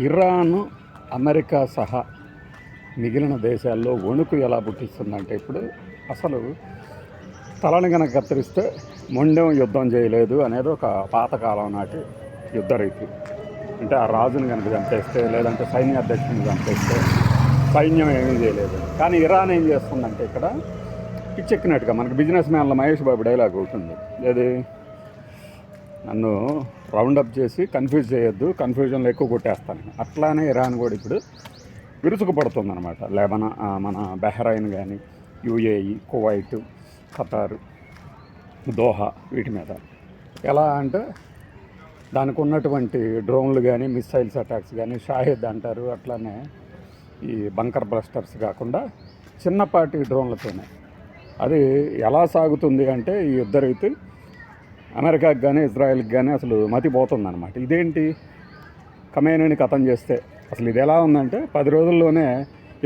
Iran, America సహా మిగిలిన దేశాల్లో వణుకు ఎలా పుట్టిస్తుందంటే ఇప్పుడు అసలు తలని కనుక కత్తిరిస్తే మొండెం యుద్ధం చేయలేదు అనేది ఒక పాతకాలం నాటి యుద్ధ రీతి. అంటే ఆ రాజుని కనుక చంపేస్తే లేదంటే సైన్యాధ్యక్షుని చంపేస్తే సైన్యం ఏమీ చేయలేదు. కానీ ఇరాన్ ఏం చేస్తుందంటే ఇక్కడ పిచ్చెక్కినట్టుగా మనకు బిజినెస్ మ్యాన్లో మహేష్ బాబు డైలాగ్ అవుతుంది, ఏది నన్ను రౌండప్ చేసి కన్ఫ్యూజ్ చేయొద్దు, కన్ఫ్యూజన్లో ఎక్కువ కొట్టేస్తాను. అట్లానే ఇరాన్ కూడా ఇప్పుడు విరుచుకుపడుతుంది అనమాట. మన బహ్రైన్ కానీ, యూఏఈ, కువైట్, ఖతార్, దోహా వీటి మీద ఎలా అంటే దానికి ఉన్నటువంటి డ్రోన్లు కానీ, మిస్సైల్స్ అటాక్స్ కానీ, షాహిద్ అంటారు, అట్లానే ఈ బంకర్ బ్లస్టర్స్ కాకుండా చిన్నపాటి డ్రోన్లతోనే అది ఎలా సాగుతుంది అంటే ఈ యుద్ధ రీతి అమెరికాకి కానీ ఇజ్రాయెల్కి కానీ అసలు మతిపోతుందన్నమాట. ఇదేంటి ఖమేనీని ఖతం చేస్తే అసలు ఇది ఎలా ఉందంటే 10 రోజుల్లోనే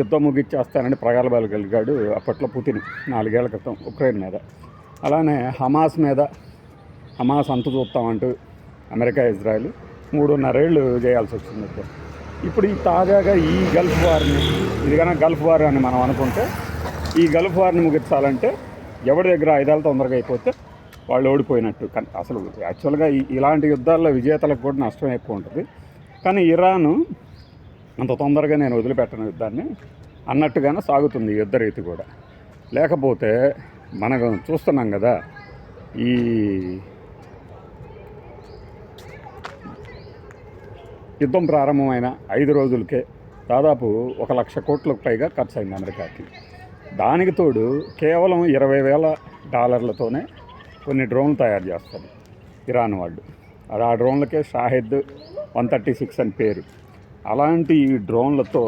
యుద్ధం ముగిచ్చేస్తానని ప్రగల్భాలు కలిగాడు అప్పట్లో పుతిన్ 4 ఏళ్ల క్రితం ఉక్రెయిన్ మీద. అలానే హమాస్ మీద హమాస్ అంతు చూస్తామంటూ అమెరికా ఇజ్రాయెల్ 3.5 ఏళ్ళు చేయాల్సి వచ్చింది. ఇప్పుడు ఈ తాజాగా ఈ గల్ఫ్ వార్ని, ఇది కన్నా గల్ఫ్ వార్ అని మనం అనుకుంటే ఈ గల్ఫ్ వార్ని ముగించాలంటే ఎవరి దగ్గర ఆయుధాలు తొందరగా అయిపోతే వాళ్ళు ఓడిపోయినట్టు. కానీ అసలు యాక్చువల్గా ఇలాంటి యుద్ధాల్లో విజేతలకు కూడా నష్టం ఎక్కువ ఉంటుంది. కానీ ఇరాను అంత తొందరగా నేను వదిలిపెట్టను యుద్ధాన్ని అన్నట్టుగానే సాగుతుంది యుద్ధ రీతి కూడా. లేకపోతే మనం చూస్తున్నాం కదా, ఈ యుద్ధం ప్రారంభమైన 5 రోజులకే దాదాపు 1,00,000 కోట్లకు పైగా ఖర్చు అయింది అమెరికాకి. దానికి తోడు కేవలం $20,000 కొన్ని డ్రోన్లు తయారు చేస్తారు ఇరాన్ వాళ్ళు. అది ఆ డ్రోన్లకే షాహిద్ 136 అని పేరు. అలాంటి ఈ డ్రోన్లతో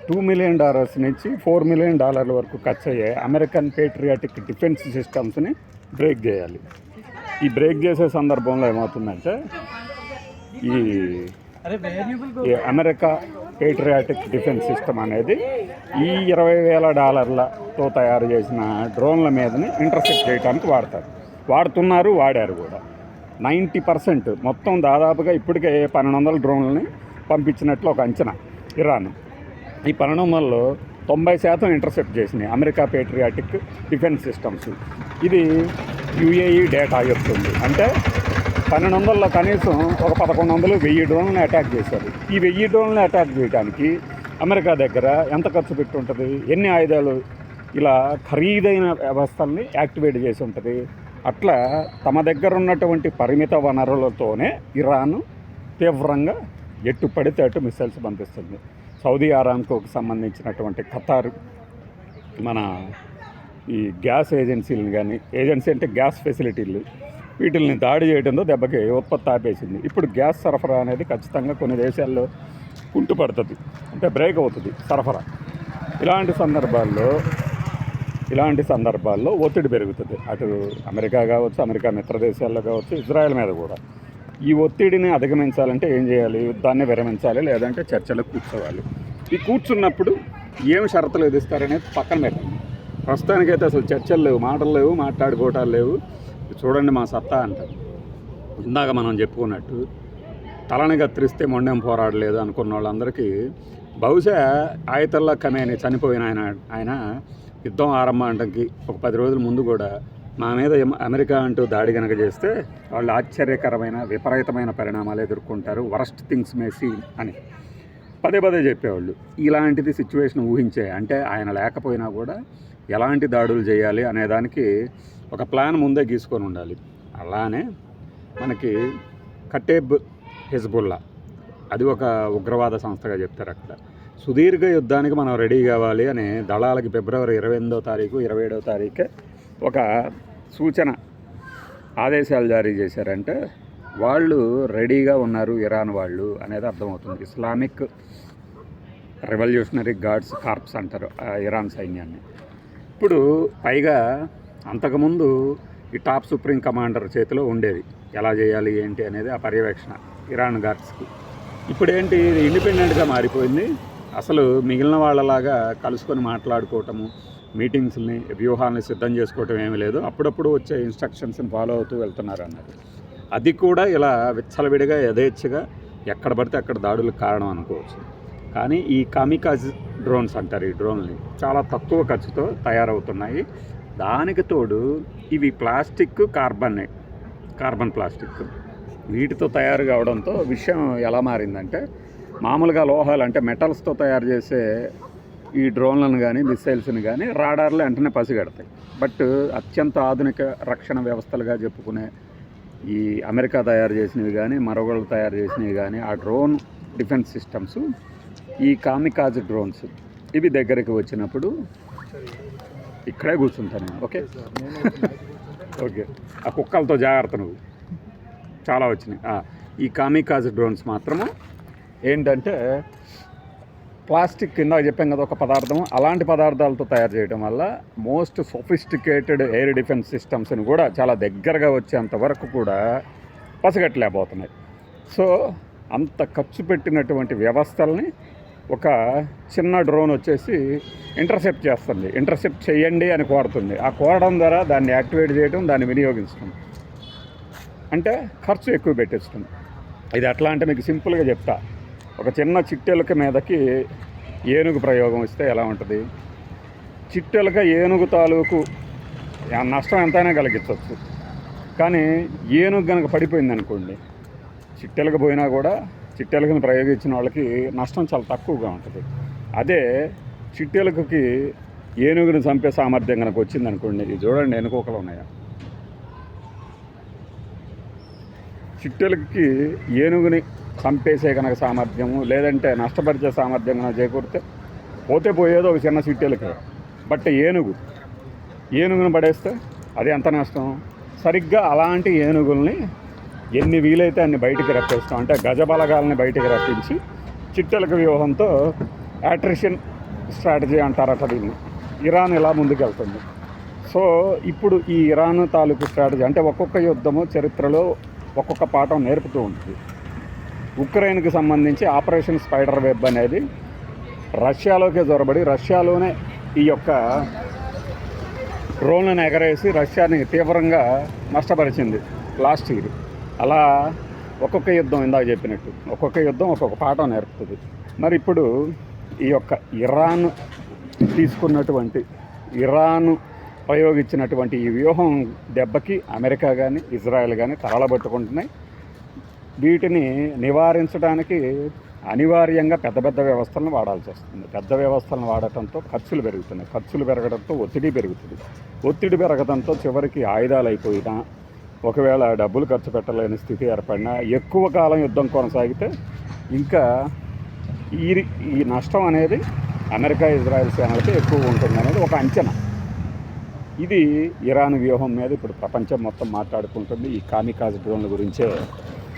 $2 మిలియన్ నుంచి $4 మిలియన్ వరకు ఖర్చు అయ్యే అమెరికన్ పేట్రియాటిక్ డిఫెన్స్ సిస్టమ్స్ని బ్రేక్ చేయాలి. ఈ బ్రేక్ చేసే సందర్భంలో ఏమవుతుందంటే ఈ అమెరికా పేట్రియాటిక్ డిఫెన్స్ సిస్టమ్ అనేది ఈ $20,000తో తయారు చేసిన డ్రోన్ల మీదని ఇంటర్సెప్ట్ చేయడానికి వాడుతున్నారు, వాడారు కూడా. 90% మొత్తం దాదాపుగా ఇప్పటికే 1,200 డ్రోన్లని పంపించినట్లు ఒక అంచనా ఇరాన్. ఈ 1,200లో 90% ఇంటర్సెప్ట్ చేసినాయి అమెరికా పేట్రియాటిక్ డిఫెన్స్ సిస్టమ్స్. ఇది యూఏఈ డేటా చెప్తుంది. అంటే 1,200లో కనీసం ఒక 1,100, 1000 డ్రోన్లను అటాక్ చేశారు. ఈ 1000 డ్రోన్లను అటాక్ చేయడానికి అమెరికా దగ్గర ఎంత ఖర్చు పెట్టి ఉంటుంది, ఎన్ని ఆయుధాలు ఇలా ఖరీదైన వ్యవస్థల్ని యాక్టివేట్ చేసి ఉంటుంది. అట్లా తమ దగ్గర ఉన్నటువంటి పరిమిత వనరులతోనే ఇరాన్ తీవ్రంగా ఎట్టు పడితే అటు మిసైల్స్ పంపిస్తుంది. సౌదీ అరామ్కోకి సంబంధించినటువంటి ఖతార్ మన ఈ గ్యాస్ ఏజెన్సీలను కానీ, ఏజెన్సీ అంటే గ్యాస్ ఫెసిలిటీలు, వీటిల్ని దాడి చేయడంతో దెబ్బకి ఉత్పత్తి ఆపేసింది. ఇప్పుడు గ్యాస్ సరఫరా అనేది ఖచ్చితంగా కొన్ని దేశాల్లో కుంటుపడుతుంది, అంటే బ్రేక్ అవుతుంది సరఫరా. ఇలాంటి సందర్భాల్లో ఒత్తిడి పెరుగుతుంది. అటు అమెరికా కావచ్చు, అమెరికా మిత్ర దేశాల్లో కావచ్చు, ఇజ్రాయెల్ మీద కూడా. ఈ ఒత్తిడిని అధిగమించాలంటే ఏం చేయాలి? యుద్ధాన్ని విరమించాలి, లేదంటే చర్చలకు కూర్చోవాలి. ఈ కూర్చున్నప్పుడు ఏం షరతులు విధిస్తారనేది పక్కన పెట్టండి. ప్రస్తుతానికైతే అసలు చర్చలు లేవు, మాటలు లేవు, మాట్లాడుకోవటాలు లేవు. చూడండి మా సత్తా అంటారు. ఇందాక మనం చెప్పుకున్నట్టు తలని కత్తిరిస్తే మొండెం పోరాడలేదు అనుకున్న వాళ్ళందరికీ బహుశా ఆయతల్లా ఖమేనీ చనిపోయిన ఆయన యుద్ధం ఆరంభానికి ఒక 10 రోజుల ముందు కూడా మా మీద అమెరికా అంటూ దాడి కనుక చేస్తే వాళ్ళు ఆశ్చర్యకరమైన విపరీతమైన పరిణామాలు ఎదుర్కొంటారు, వరస్ట్ థింగ్స్ మే సీ అని పదే చెప్పేవాళ్ళు. ఇలాంటిది సిచ్యువేషన్ ఊహించే, అంటే ఆయన లేకపోయినా కూడా ఎలాంటి దాడులు చేయాలి అనేదానికి ఒక ప్లాన్ ముందే గీసుకొని ఉండాలి. అలానే మనకి కటేబ్ హిజ్బుల్లా, అది ఒక ఉగ్రవాద సంస్థగా చెప్తారు. అక్కడ సుదీర్ఘ యుద్ధానికి మనం రెడీ కావాలి అని దళాలకి ఫిబ్రవరి 28వ తారీఖు 27వ తారీఖే ఒక సూచన ఆదేశాలు జారీ చేశారంటే వాళ్ళు రెడీగా ఉన్నారు ఇరాన్ వాళ్ళు అనేది అర్థమవుతుంది. ఇస్లామిక్ రెవల్యూషనరీ గార్డ్స్ కార్ప్స్ అంటారు ఇరాన్ సైన్యాన్ని. ఇప్పుడు పైగా అంతకుముందు ఈ టాప్ సుప్రీం కమాండర్ చేతిలో ఉండేది ఎలా చేయాలి ఏంటి అనేది ఆ పర్యవేక్షణ ఇరాన్ గార్డ్స్కి. ఇప్పుడేంటి, ఇది ఇండిపెండెంట్గా మారిపోయింది. అసలు మిగిలిన వాళ్ళలాగా కలుసుకొని మాట్లాడుకోవటము, మీటింగ్స్ని, వ్యూహాలని సిద్ధం చేసుకోవటం ఏమీ లేదు. అప్పుడప్పుడు వచ్చే ఇన్స్ట్రక్షన్స్ని ఫాలో అవుతూ వెళ్తున్నారు అన్నది. అది కూడా ఇలా విచ్చలవిడిగా యథేచ్ఛగా ఎక్కడ పడితే అక్కడ దాడులకు కారణం అనుకోవచ్చు. కానీ ఈ కామికాజ్ డ్రోన్స్ అంటారు, ఈ డ్రోన్లు చాలా తక్కువ ఖర్చుతో తయారవుతున్నాయి. దానికి తోడు ఇవి ప్లాస్టిక్, కార్బన్ ప్లాస్టిక్ వీటితో తయారు కావడంతో విషయం ఎలా మారిందంటే, మామూలుగా లోహాలు అంటే మెటల్స్తో తయారు చేసే ఈ డ్రోన్లను కానీ మిసైల్స్ని కానీ రాడార్లు వెంటనే పసిగడతాయి. బట్ అత్యంత ఆధునిక రక్షణ వ్యవస్థలుగా చెప్పుకునే ఈ అమెరికా తయారు చేసినవి కానీ మరొకళ్ళు తయారు చేసినవి కానీ ఆ డ్రోన్ డిఫెన్స్ సిస్టమ్స్, ఈ కామికాజ్ డ్రోన్స్ ఇవి దగ్గరికి వచ్చినప్పుడు ఇక్కడే కూర్చుంటాను నేను. ఓకే ఓకే, ఆ కుక్కలతో జాగ్రత్త, నువ్వు చాలా వచ్చినాయి. ఈ కామికాజ్ డ్రోన్స్ మాత్రము ఏంటంటే ప్లాస్టిక్ కింద చెప్పాం కదా ఒక పదార్థం, అలాంటి పదార్థాలతో తయారు చేయడం వల్ల మోస్ట్ సొఫిస్టికేటెడ్ ఎయిర్ డిఫెన్స్ సిస్టమ్స్ని కూడా చాలా దగ్గరగా వచ్చేంత వరకు కూడా పసిగట్టలేకపోతున్నాయి. సో అంత ఖర్చు పెట్టినటువంటి వ్యవస్థల్ని ఒక చిన్న డ్రోన్ వచ్చేసి ఇంటర్సెప్ట్ చేస్తుంది. ఇంటర్సెప్ట్ చేయండి అని కోరుతుంది. ఆ కోరడం ద్వారా దాన్ని యాక్టివేట్ చేయడం, దాన్ని వినియోగించడం అంటే ఖర్చు ఎక్కువ పెట్టేస్తుంది. ఇది ఎట్లా అంటే మీకు సింపుల్గా చెప్తా. ఒక చిన్న చిట్టెలుక మీదకి ఏనుగు ప్రయోగం ఇస్తే ఎలా ఉంటుంది? చిట్టెలుక ఏనుగు తాలూకు నష్టం ఎంతైనా కలిగించవచ్చు. కానీ ఏనుగు కనుక పడిపోయింది అనుకోండి, చిట్టెలుక పోయినా కూడా చిట్టెలుకను ప్రయోగించిన వాళ్ళకి నష్టం చాలా తక్కువగా ఉంటుంది. అదే చిట్టెలుకకి ఏనుగుని చంపే సామర్థ్యం కనుక వచ్చిందనుకోండి, ఇది చూడండి ఎనుకోకలు ఉన్నాయా, చిట్టెలుకకి ఏనుగుని చంపేసే కనుక సామర్థ్యము లేదంటే నష్టపరిచే సామర్థ్యం కనుక చేకూరితే పోతే పోయేదో ఒక చిన్న చిట్టెలుక. బట్ ఏనుగుని పడేస్తే అది ఎంత నష్టం? సరిగ్గా అలాంటి ఏనుగుల్ని ఎన్ని వీలైతే అన్ని బయటికి రప్పిస్తాం, అంటే గజబలగాల్ని బయటికి రప్పించి చిట్టెలుక వ్యూహంతో అట్రిషన్ స్ట్రాటజీ అంటారట దీన్ని. ఇరాన్ ఇలా ముందుకెళ్తుంది. సో ఇప్పుడు ఈ ఇరాన్ తాలూకు స్ట్రాటజీ అంటే ఒక్కొక్క యుద్ధము చరిత్రలో ఒక్కొక్క పాఠం నేర్పుతూ ఉంటుంది. ఉక్రెయిన్కి సంబంధించి ఆపరేషన్ స్పైడర్ వెబ్ అనేది రష్యాలోకే జొరబడి రష్యాలోనే ఈ యొక్క డ్రోన్లను ఎగరేసి రష్యాని తీవ్రంగా నష్టపరిచింది లాస్ట్ ఇయర్. అలా ఒక్కొక్క యుద్ధం ఇందాక చెప్పినట్టు ఒక్కొక్క యుద్ధం ఒక్కొక్క పాఠం నేర్పుతుంది. మరి ఇప్పుడు ఈ యొక్క ఇరాన్ ప్రయోగించినటువంటి ఈ వ్యూహం దెబ్బకి అమెరికా కానీ ఇజ్రాయెల్ కానీ తరలబట్టుకుంటున్నాయి. వీటిని నివారించడానికి అనివార్యంగా పెద్ద పెద్ద వ్యవస్థలను వాడాల్సి వస్తుంది. పెద్ద వ్యవస్థలను వాడటంతో ఖర్చులు పెరుగుతున్నాయి. ఖర్చులు పెరగడంతో ఒత్తిడి పెరుగుతుంది. ఒత్తిడి పెరగడంతో చివరికి ఆయుధాలు అయిపోయినా, ఒకవేళ డబ్బులు ఖర్చు పెట్టలేని స్థితి ఏర్పడినా, ఎక్కువ కాలం యుద్ధం కొనసాగితే ఇంకా ఈ నష్టం అనేది అమెరికా ఇజ్రాయెల్ సేనలకి ఎక్కువ ఉంటుంది అనేది ఒక అంచనా. ఇది ఇరాన్ వ్యూహం మీద ఇప్పుడు ప్రపంచం మొత్తం మాట్లాడుకుంటుంది. ఈ కామికాజ్ డ్రోన్ల గురించే